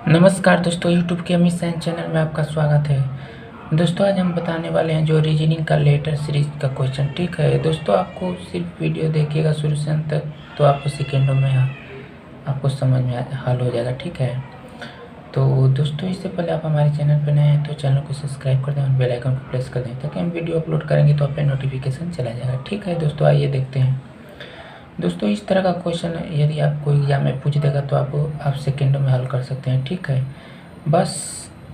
नमस्कार दोस्तों, YouTube के अमित साइंस चैनल में आपका स्वागत है। दोस्तों आज हम बताने वाले हैं जो रीजनिंग का लेटर सीरीज का क्वेश्चन। ठीक है दोस्तों, आपको सिर्फ वीडियो देखिएगा शुरू से अंत तक, तो आपको सेकेंडों में आपको समझ में हल हो जाएगा। ठीक है, तो दोस्तों इससे पहले आप हमारे चैनल पर नए हैं तो चैनल को सब्सक्राइब कर दें और बेल आइकन को प्रेस कर दें ताकि हम वीडियो अपलोड करेंगे तो आप पे नोटिफिकेशन चला जाएगा। ठीक है दोस्तों, आइए देखते हैं। दोस्तों इस तरह का क्वेश्चन यदि आपको एग्जाम में पूछ देगा तो आप सेकेंडों में हल कर सकते हैं। ठीक है, बस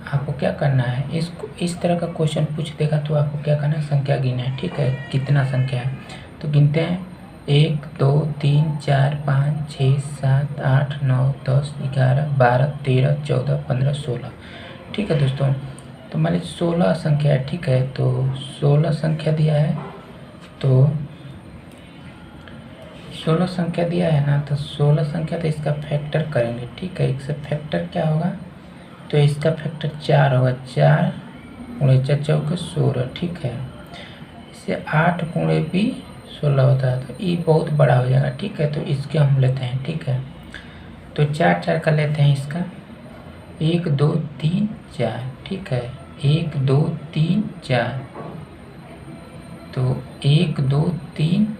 आपको क्या करना है, इस तरह का क्वेश्चन पूछ देगा तो आपको क्या करना है, संख्या गिनना है। ठीक है, कितना संख्या है तो गिनते हैं 1 2 3 4 5 6 7 8 9 10 11 12 13 14 15 16। ठीक है दोस्तों, तो मान लीजिए 16 संख्या है। ठीक है, तो 16 संख्या दिया है, तो 16 संख्या दिया है ना, तो 16 संख्या तो इसका फैक्टर करेंगे। ठीक है, इसका फैक्टर क्या होगा, तो इसका फैक्टर 4 होगा। 4 गुणे 4 चौके 16। ठीक है, इससे 8 गुणे भी 16 होता है, तो ये बहुत बड़ा हो जाएगा। ठीक है, तो इसके हम लेते हैं। ठीक है, तो 4 4 का लेते हैं इसका 1 2 3 4। ठीक है, 1 2 3 4, तो 1 2 3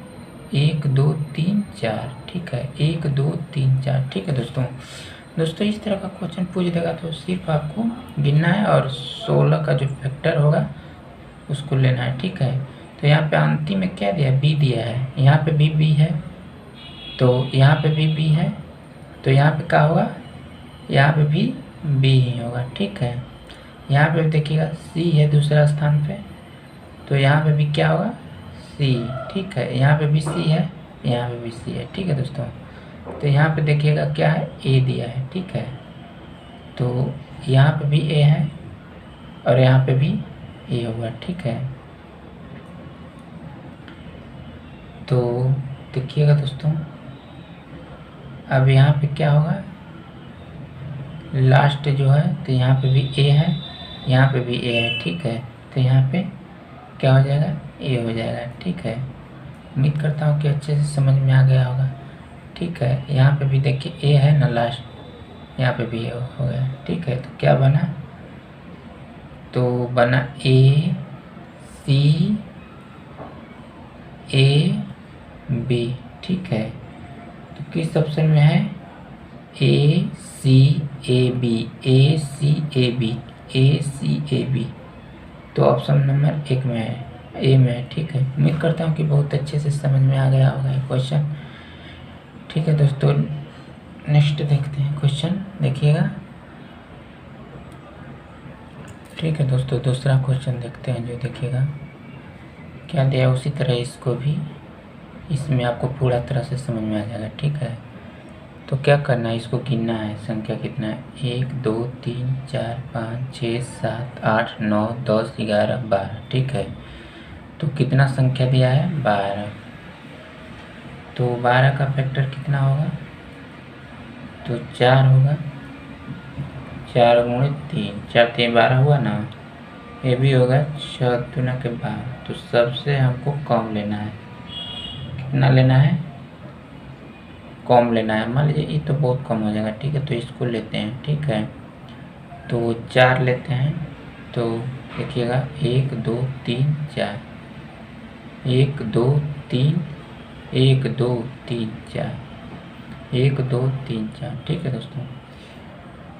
1 2 3 4। ठीक है, 1 2 3 4। ठीक है दोस्तों इस तरह का क्वेश्चन पूछ देगा तो सिर्फ आपको गिनना है और 16 का जो फैक्टर होगा उसको लेना है। ठीक है, तो यहाँ पे अंतिम में क्या दिया है, बी दिया है, यहाँ पे भी बी है, तो यहाँ पे भी बी है, तो यहाँ पे क्या होगा, यहाँ पे भी बी ही होगा। ठीक है, यहाँ पे देखिएगा सी है दूसरा स्थान पे, तो यहाँ पे भी क्या होगा, सी। ठीक है, यहाँ पे भी सी है, यहाँ पे भी सी है। ठीक है दोस्तों, तो यहाँ पे देखिएगा क्या है, ए दिया है। ठीक है, तो यहाँ पे भी ए है और यहाँ पे भी ए होगा। ठीक है, तो देखिएगा दोस्तों, अब यहाँ पे क्या होगा, लास्ट जो है, तो यहाँ पे भी ए है, यहाँ पे भी ए है। ठीक है, तो यहाँ पे क्या हो जाएगा, ए हो जाएगा। ठीक है, उम्मीद करता हूँ कि अच्छे से समझ में आ गया होगा। ठीक है, यहाँ पे भी देखिए ए है ना लास्ट, यहाँ पे भी ए हो गया। ठीक है, तो क्या बना, तो बना ए सी ए बी। ठीक है, तो किस ऑप्शन में है, A C A B, A C A B, A C A B, तो ऑप्शन नंबर 1 में है, ए में है। ठीक है, उम्मीद करता हूँ कि बहुत अच्छे से समझ में आ गया होगा ये क्वेश्चन। ठीक है दोस्तों, नेक्स्ट देखते हैं क्वेश्चन, देखिएगा। ठीक है दोस्तों, दूसरा क्वेश्चन देखते हैं, जो देखिएगा क्या दिया, उसी तरह इसको भी, इसमें आपको पूरा तरह से समझ में आ जाएगा। ठीक है, तो क्या करना है, इसको गिनना है, संख्या कितना है, 1 2 3 4 5 6 7 8 9 10 11 12। ठीक है, तो कितना संख्या दिया है, 12, तो 12 का फैक्टर कितना होगा, तो 4 होगा। 4 गुणे 3, 4 3 12 हुआ ना, ये भी होगा 6 दूना के 12, तो सबसे हमको कम लेना है, कितना लेना है, कम लेना है। मान लीजिए ये तो बहुत कम हो जाएगा। ठीक है, तो इसको लेते हैं। ठीक है, तो 4 लेते हैं, तो देखिएगा 1 2 3 4, 1 2 3 1 2 3 4, 1 2 3 4। ठीक है दोस्तों,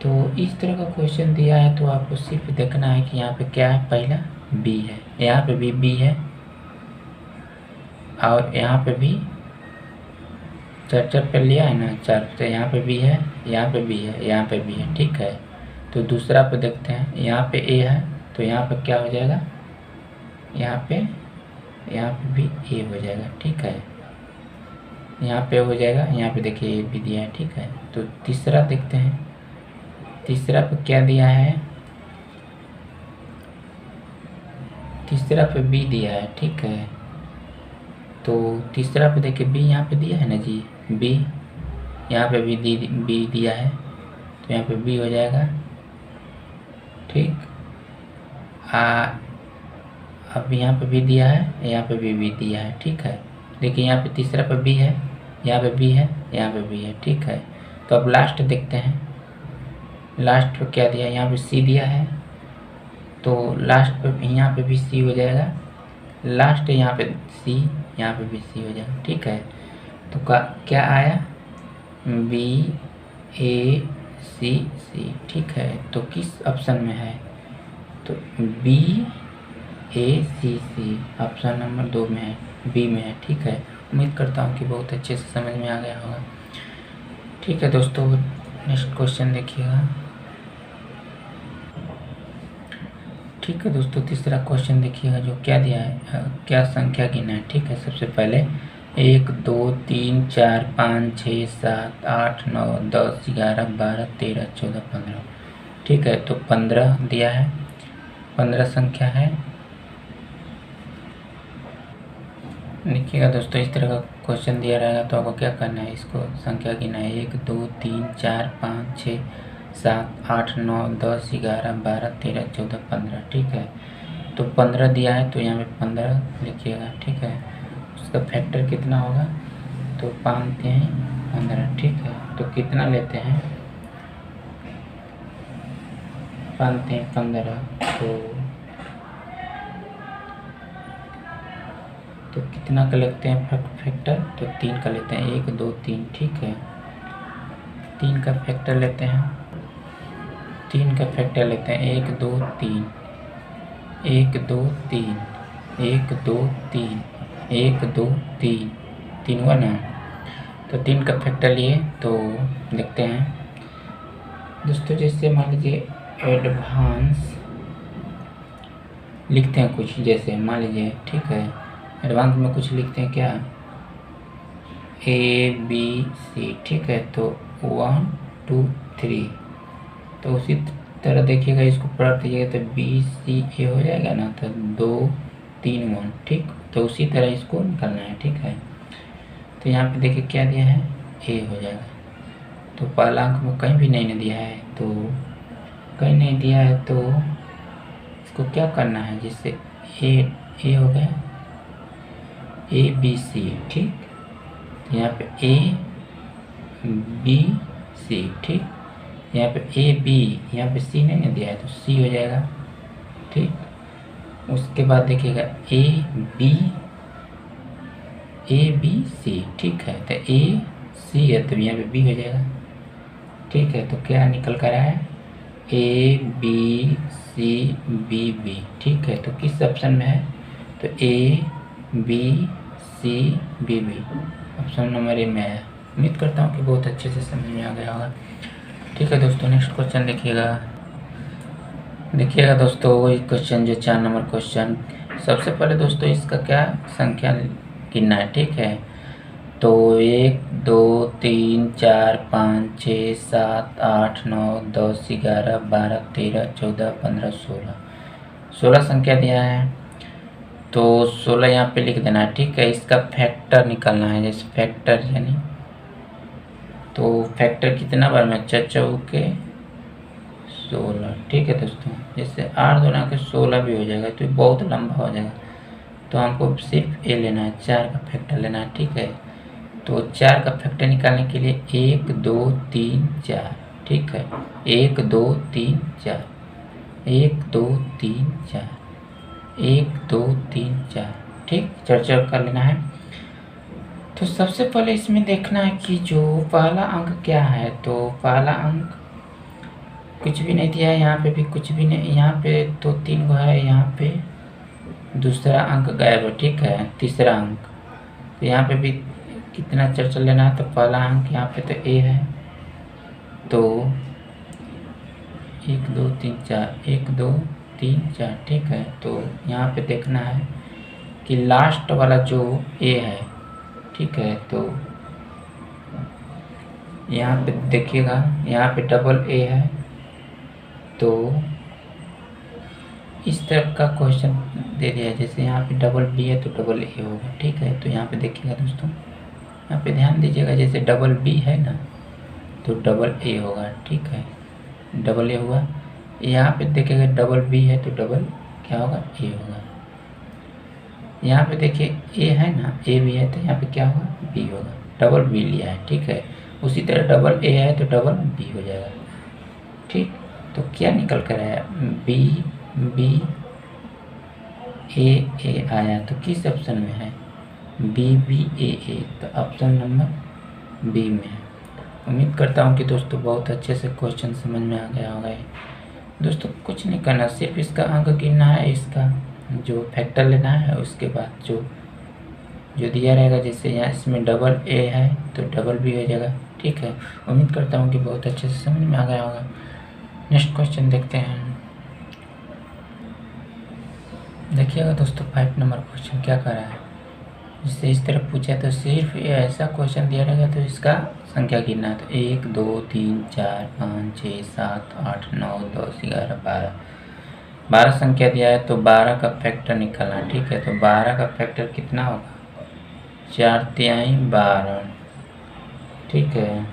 तो इस तरह का क्वेश्चन दिया है तो आपको सिर्फ देखना है कि यहाँ पे क्या है, पहला बी है, यहाँ पे भी बी है और यहाँ पे भी 4 4 पे लिया है ना, 4, तो यहाँ पे भी है, यहाँ पे भी है, यहाँ पे भी है। ठीक है, तो दूसरा पे देखते हैं, यहाँ पे ए है, तो यहाँ पे क्या हो जाएगा, यहाँ पे भी ए हो जाएगा। ठीक है, यहाँ पे हो जाएगा, यहाँ पे देखिए ए भी दिया है। ठीक है, तो तीसरा देखते हैं, तीसरा पे क्या दिया है, तीसरा पे बी दिया है। ठीक है, तो तीसरा पे देखिए बी यहाँ पे दिया है ना जी, बी यहाँ पे भी बी दिया है, तो यहाँ पे बी हो जाएगा। ठीक, अब यहाँ पे भी दिया है, यहाँ पे भी दिया है। ठीक है, देखिए यहाँ पे तीसरा पे बी है, यहाँ पे बी है, यहाँ पे बी है। ठीक है, तो अब लास्ट देखते हैं, लास्ट पे क्या दिया है, यहाँ पे सी दिया है, तो लास्ट पे यहाँ पे भी सी हो जाएगा, लास्ट यहाँ पे सी, यहाँ पे भी सी हो जाएगा, ठीक है। तो क्या आया, बी ए सी सी, ठीक है। तो किस ऑप्शन में है, तो B A C C option number 2 में है, बी में है, ठीक है। उम्मीद करता हूँ कि बहुत अच्छे से समझ में आ गया होगा। ठीक है दोस्तों, नेक्स्ट क्वेश्चन देखिएगा। ठीक है दोस्तों, तीसरा क्वेश्चन देखिएगा जो क्या दिया है, क्या संख्या गिना है। ठीक है, सबसे पहले 1 2 3 4 5 6 7 8 9 10 11 12 13 14 15। ठीक है, तो 15 दिया है, 15 संख्या है। देखिएगा दोस्तों, इस तरह का क्वेश्चन दिया रहेगा तो आपको क्या करना है, इसको संख्या गिना है 1 2 3 4 5 6 7 8 9 10 11 12 13 14 15। ठीक है, तो 15 दिया है तो यहाँ पे 15 लिखिएगा। ठीक है, उसका फैक्टर कितना होगा, तो 5 3 15। ठीक है, तो कितना लेते हैं, 5 3 15, तो कितना का लेते हैं फैक्टर, तो 3 का लेते हैं, 1 2 3। ठीक है, 3 का फैक्टर लेते हैं, 3 का फैक्टर लेते हैं, 1 2 3 1 2 3 1 2 3 1 2 3 3 हुआ ना। तो 3 का फैक्टर लिए तो देखते हैं दोस्तों, जैसे मान लीजिए एडवांस लिखते हैं कुछ, जैसे मान लीजिए, ठीक है, एडवांस में कुछ लिखते हैं क्या, ए बी सी। ठीक है, तो 1 2 3, तो उसी तरह देखिएगा, इसको पलट दीजिएगा तो बी सी ए हो जाएगा ना, तो 2 3 1। ठीक, तो उसी तरह इसको निकालना है। ठीक है, तो यहाँ पे देखिए क्या दिया है, ए हो जाएगा। तो पहला अंक में कहीं भी नहीं दिया है, तो कहीं नहीं दिया है तो इसको क्या करना है, जिससे ए हो गया, ए बी सी। ठीक, यहाँ पे ए बी सी। ठीक, यहाँ पे ए बी, यहाँ पे सी नहीं दिया है तो सी हो जाएगा। ठीक, उसके बाद देखिएगा ए बी सी। ठीक है, तो ए सी है तो यहाँ पे बी हो जाएगा। ठीक है, तो क्या निकल कर आया है, A B C B B. ठीक है, तो किस ऑप्शन में है, तो A B C B B option number A में है। उम्मीद करता हूँ कि बहुत अच्छे से समझ में आ गया होगा। ठीक है दोस्तों, नेक्स्ट क्वेश्चन देखिएगा दोस्तों, वही क्वेश्चन जो 4 नंबर क्वेश्चन। सबसे पहले दोस्तों इसका क्या संख्या गिनना है। ठीक है, तो 1 2 3 4 5 6 7 8 9 10 11 12 13 14 15 16 संख्या दिया है, तो 16 यहाँ पे लिख देना है। ठीक है, इसका फैक्टर निकालना है, जैसे फैक्टर यानी, तो फैक्टर कितना बार में, 4 चौके 16। ठीक है दोस्तों, जैसे 8 2 के 16 भी हो जाएगा तो बहुत लंबा हो जाएगा, तो हमको सिर्फ ए लेना है, 4 का फैक्टर लेना है। ठीक है, तो 4 का फैक्टर निकालने के लिए 1 2 3 4। ठीक है, 1 2 3 4 1 2 3 4 1 2 3 4। ठीक, चर्चा कर लेना है। तो सबसे पहले इसमें देखना है कि जो पहला अंक क्या है, तो पहला अंक कुछ भी नहीं दिया है, यहाँ पे भी कुछ भी नहीं, यहाँ पे तो 3 गो है, यहाँ पे दूसरा अंक गायब है। ठीक है, तीसरा अंक, तो यहाँ पे भी कितना चर्चा लेना है, तो पहला अंक यहाँ पे तो ए है, तो 1 2 3 4 1 2 3 4। ठीक है, तो यहाँ पे देखना है कि लास्ट वाला जो ए है। ठीक है, तो यहाँ पे देखिएगा, यहाँ पे डबल ए है, तो इस तरह का क्वेश्चन दे दिया है, जैसे यहाँ पे डबल बी है तो डबल ए होगा। ठीक है, तो यहाँ पे देखिएगा दोस्तों, यहाँ पे ध्यान दीजिएगा, जैसे डबल बी है ना तो डबल ए होगा। ठीक है, डबल ए हुआ, यहाँ पे देखिएगा डबल बी है तो डबल क्या होगा, ए होगा। यहाँ पे देखिए ए है ना, ए भी है तो यहाँ पे क्या होगा, बी होगा, डबल बी लिया है। ठीक है, उसी तरह डबल ए है तो डबल बी हो जाएगा। ठीक। ठीक। तो क्या निकल कर आया, बी बी ए आया, तो किस ऑप्शन में है, बी बी ए। तो ऑप्शन नंबर बी में है। उम्मीद करता हूँ कि दोस्तों बहुत अच्छे से क्वेश्चन समझ में आ गया होगा। दोस्तों कुछ नहीं करना, सिर्फ इसका अंक गिनना है, इसका जो फैक्टर लेना है, उसके बाद जो दिया रहेगा, जैसे यहाँ इसमें डबल ए है तो डबल बी हो जाएगा, ठीक है। उम्मीद करता हूँ कि बहुत अच्छे से समझ में आ गया होगा। नेक्स्ट क्वेश्चन देखते हैं। देखिएगा दोस्तों 5 नंबर क्वेश्चन क्या कर रहा है, जिससे इस तरह पूछा है तो सिर्फ ये ऐसा क्वेश्चन दिया रहेगा तो इसका संख्या गिनना है। तो 1 2 3 4 5 6 7 8 9 10 11 12 संख्या दिया है, तो 12 का फैक्टर निकालना है, ठीक है। तो 12 का फैक्टर कितना होगा, 4 × 12, ठीक है।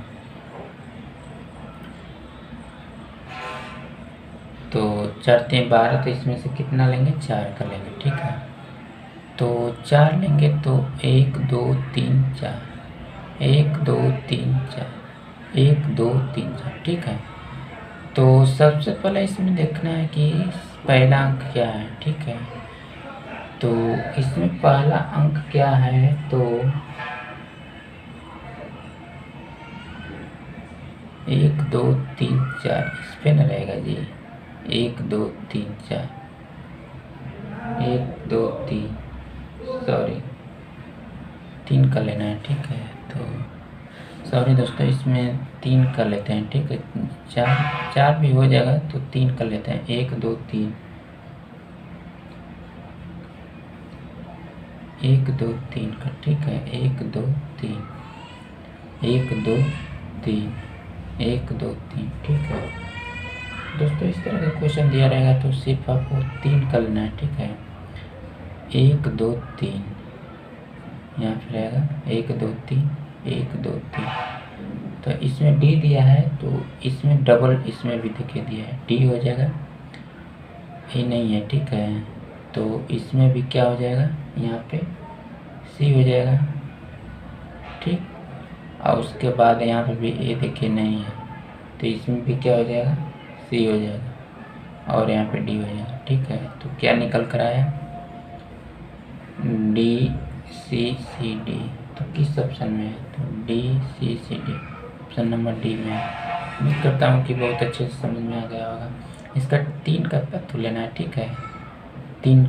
तो 4 × 12, तो इसमें से कितना लेंगे, 4 का लेंगे, ठीक है। तो 4 लेंगे तो 1 2 3 4 1 2 3 4 1 2 3 4, ठीक है। तो सबसे पहले इसमें देखना है कि पहला अंक क्या है, ठीक है। तो इसमें पहला अंक क्या है, तो 1 2 3 4 इस पे न रहेगा जी, 1 2 3 4 1 2 3 सॉरी 3 का लेना है, ठीक है। तो सॉरी दोस्तों, इसमें 3 का लेते हैं, ठीक है। 4 भी हो जाएगा तो 3 का लेते हैं, 1 2 3 1 2 3 का, ठीक है। 1 2 3 1 2 3 1 2 3, ठीक है दोस्तों। इस तरह का क्वेश्चन दिया रहेगा तो सिर्फ आपको 3 का लेना है, ठीक है। 1 2 3 यहाँ पे रहेगा 1 2 3 1 2 3। तो इसमें डी दिया है तो इसमें डबल इसमें भी देखिए दिया है, डी हो जाएगा, ए नहीं है, ठीक है। तो इसमें भी क्या हो जाएगा, यहाँ पे सी हो जाएगा, ठीक। और उसके बाद यहाँ पे भी ए देखिए नहीं है, तो इसमें भी क्या हो जाएगा, सी हो जाएगा, और यहाँ पे डी हो जाएगा, ठीक है। तो क्या निकल कर आया, डी सी सी डी। तो किस ऑप्शन में है, तो D C C D, option number D में है। उम्मीद करता हूँ कि बहुत अच्छे से समझ में आ गया होगा। इसका 3 का पत्थर लेना है, ठीक है। 3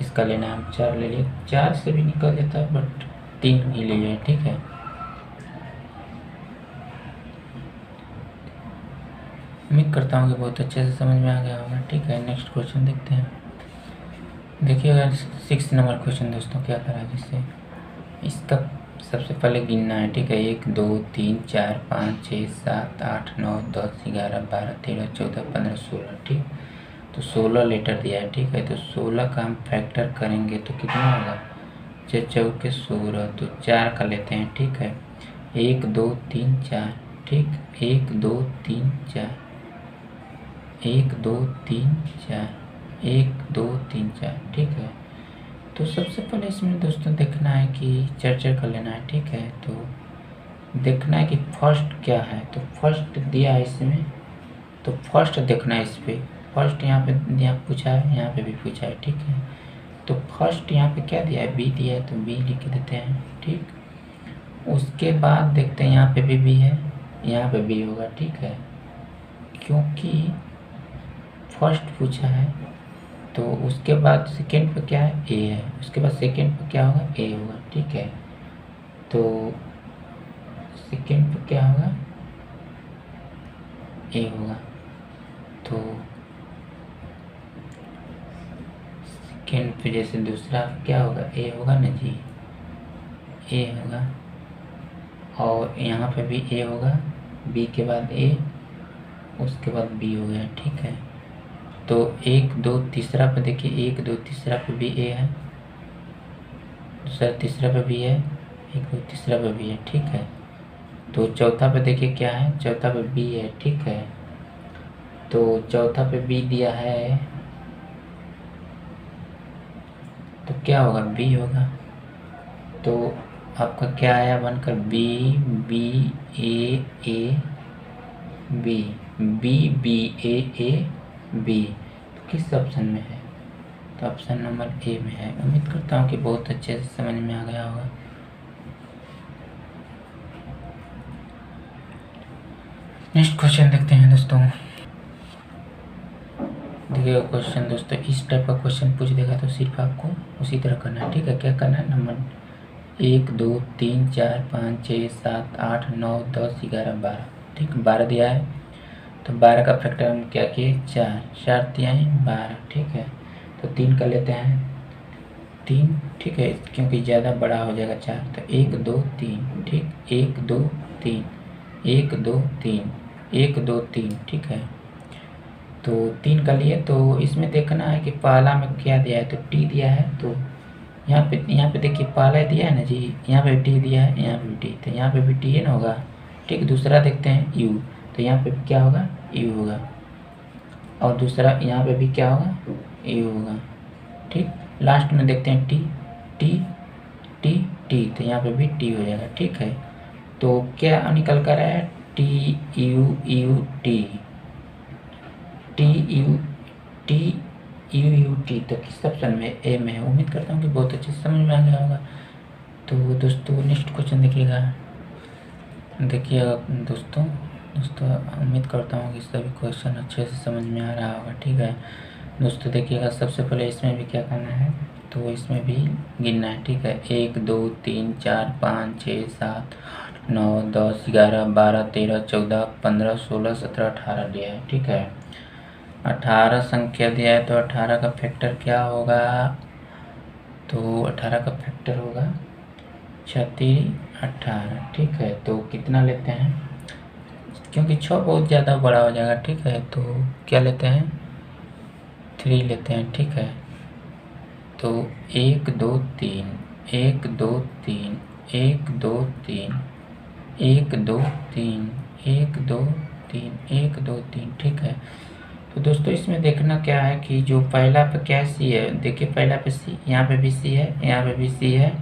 इसका लेना है, हम 4 ले लिए, 4 से भी निकल जाता है बट 3 ही ले लिए, ठीक है। उम्मीद करता हूँ कि बहुत अच्छे से समझ में आ गया होगा, ठीक है। नेक्स्ट क्वेश्चन देखते हैं। देखिएगा 6 नंबर क्वेश्चन दोस्तों क्या करा है, जिससे इसका सबसे पहले गिनना है, ठीक है। 1 2 3 4 5 6 7 8 9 10 11 12 13 14 15 16, ठीक। तो 16 लेटर दिया है, ठीक है। तो 16 का हम फैक्टर करेंगे तो कितना होगा, 6 चौके 16, तो 4 का लेते हैं, ठीक है। 1 2 3 4, ठीक। 1 2 3 4 1 2 3 4 1 2 3 4, ठीक है। तो सबसे पहले इसमें दोस्तों देखना है कि 4 का लेना है, ठीक है। तो देखना है कि फर्स्ट क्या है, तो फर्स्ट दिया है इसमें, तो फर्स्ट देखना है इस पर। फर्स्ट यहाँ पे पूछा है, यहाँ पे भी पूछा है, ठीक है। तो फर्स्ट यहाँ पे क्या दिया है, बी दिया है, तो बी लिख देते हैं, ठीक। उसके बाद देखते हैं यहाँ पे भी बी है, यहाँ पे बी होगा, ठीक है। क्योंकि फर्स्ट पूछा है, तो उसके बाद सेकेंड पे क्या है, ए है, उसके बाद सेकेंड पे क्या होगा, ए होगा, ठीक है। तो सेकेंड पे क्या होगा, ए होगा। तो सेकेंड पे जैसे दूसरा क्या होगा, ए होगा ना जी, ए होगा। और यहाँ पे भी ए होगा, बी के बाद ए, उसके बाद बी हो गया, ठीक है। तो 1 2 तीसरा पे देखिए, 1 2 तीसरा पे भी ए है, दूसरा तीसरा पे भी है, 1 2 तीसरा पे भी है, ठीक है। तो चौथा पे देखिए क्या है, चौथा पे बी है, ठीक है। तो चौथा पे बी दिया है, तो क्या होगा, बी होगा। तो आपका क्या आया बनकर, B B A B, B B A B, तो किस ऑप्शन में है? तो ऑप्शन नंबर ए में है। उम्मीद करता हूँ कि बहुत अच्छे से समझ में आ गया होगा। नेक्स्ट क्वेश्चन देखते हैं दोस्तों। देखिएगा क्वेश्चन दोस्तों, इस टाइप का क्वेश्चन पूछ देगा तो सिर्फ आपको उसी तरह करना है, ठीक है। क्या करना है? नंबर 1 2 3 4 5 6 7 8 9 10 11 12, ठीक। 12 दिया है तो 12 का फैक्टर हम क्या किए? 4 दिया है 12, ठीक है। तो 3 कर लेते हैं 3, ठीक है, क्योंकि ज़्यादा बड़ा हो जाएगा 4। तो 1 2 3, ठीक, 1 2 3 1 2 3 1 2 3, ठीक है। तो 3 का लिए तो इसमें देखना है कि पहला में क्या दिया है, तो टी दिया है। तो यहाँ पे देखिए पहला दिया है ना जी, यहाँ पे टी दिया है, यहाँ पे भी टी, तो यहाँ पे भी टी है ना होगा, ठीक। दूसरा देखते हैं यू, तो यहाँ पे भी क्या होगा? यू होगा। और दूसरा यहाँ पे भी क्या होगा? यू होगा, ठीक। लास्ट में देखते हैं टी टी टी टी, तो यहाँ पे भी टी हो जाएगा, ठीक है। तो क्या निकल कर आया? T U U T, T U T U U T, तो किस ऑप्शन में? ए में है। उम्मीद करता हूँ कि बहुत अच्छे से समझ में आ गया होगा। तो दोस्तों नेक्स्ट क्वेश्चन देखिएगा दोस्तों उम्मीद करता हूँ कि सभी क्वेश्चन अच्छे से समझ में आ रहा होगा, ठीक है। दोस्तों देखिएगा, सबसे पहले इसमें भी क्या करना है, तो इसमें भी गिनना है, ठीक है। 1 2 3 4 5 6 7 8 9 10 11 12 13 14 15 16 17 18 दिया है, ठीक है। 18 संख्या दिया है तो 18 का फैक्टर क्या होगा? तो 18 का फैक्टर होगा 36 18, ठीक है। तो कितना लेते हैं? क्योंकि 6 बहुत ज़्यादा बड़ा हो जाएगा, ठीक है। तो क्या लेते हैं? 3 लेते हैं, ठीक है। तो 1 2 3 1 2 3 1 2 3 1 2 3 1 2 3 1 2 3, ठीक है। तो दोस्तों इसमें देखना क्या है कि जो पहला पे क्या सी है, देखिए पहला पे सी, यहाँ पे भी सी है, यहाँ पे भी सी है,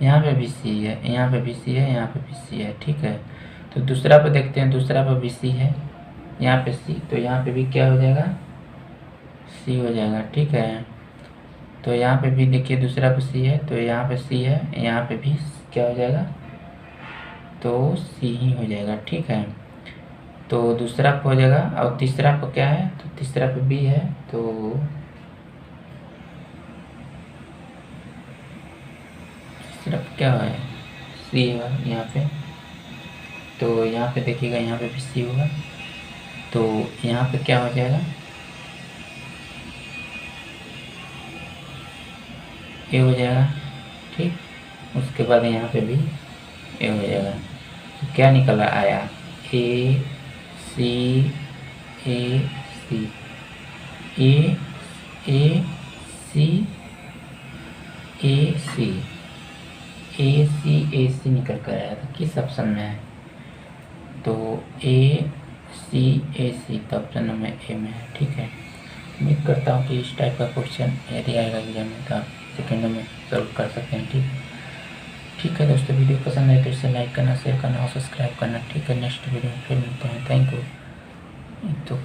यहाँ पे भी सी है, यहाँ पे भी सी है, यहाँ पे भी सी है, ठीक है। तो दूसरा पे देखते हैं, दूसरा पे भी सी है, यहाँ पे सी, तो यहाँ पे भी क्या हो जाएगा? सी हो जाएगा, ठीक है। तो यहाँ पे भी देखिए दूसरा पे सी है, तो यहाँ पे सी है, यहाँ पे भी क्या हो जाएगा? तो सी ही हो जाएगा, ठीक है। तो दूसरा पे हो जाएगा। और तीसरा पे क्या है? तो तीसरा पे बी है, तो तीसरा पे क्या है? सी है यहाँ पे। तो यहाँ पे देखिएगा, यहाँ पे भी सी होगा, तो यहाँ पे क्या हो जाएगा? ए हो जाएगा, ठीक। उसके बाद यहाँ पे भी ए हो जाएगा। तो क्या निकल आया? ए सी ए सी ए ए सी ए सी ए सी निकल कर आया था। किस ऑप्शन में है? तो ए सी तो ऑप्शन नंबर ए में है, ठीक है। उम्मीद करता हूँ कि इस टाइप का क्वेश्चन यदि आएगा एग्जाम में तो आप सेकेंडों में सॉल्व कर सकते हैं, ठीक है दोस्तों। वीडियो पसंद आए तो इसे लाइक करना, शेयर करना और सब्सक्राइब करना, ठीक है। नेक्स्ट वीडियो में फिर मिलते हैं। Thank you. तो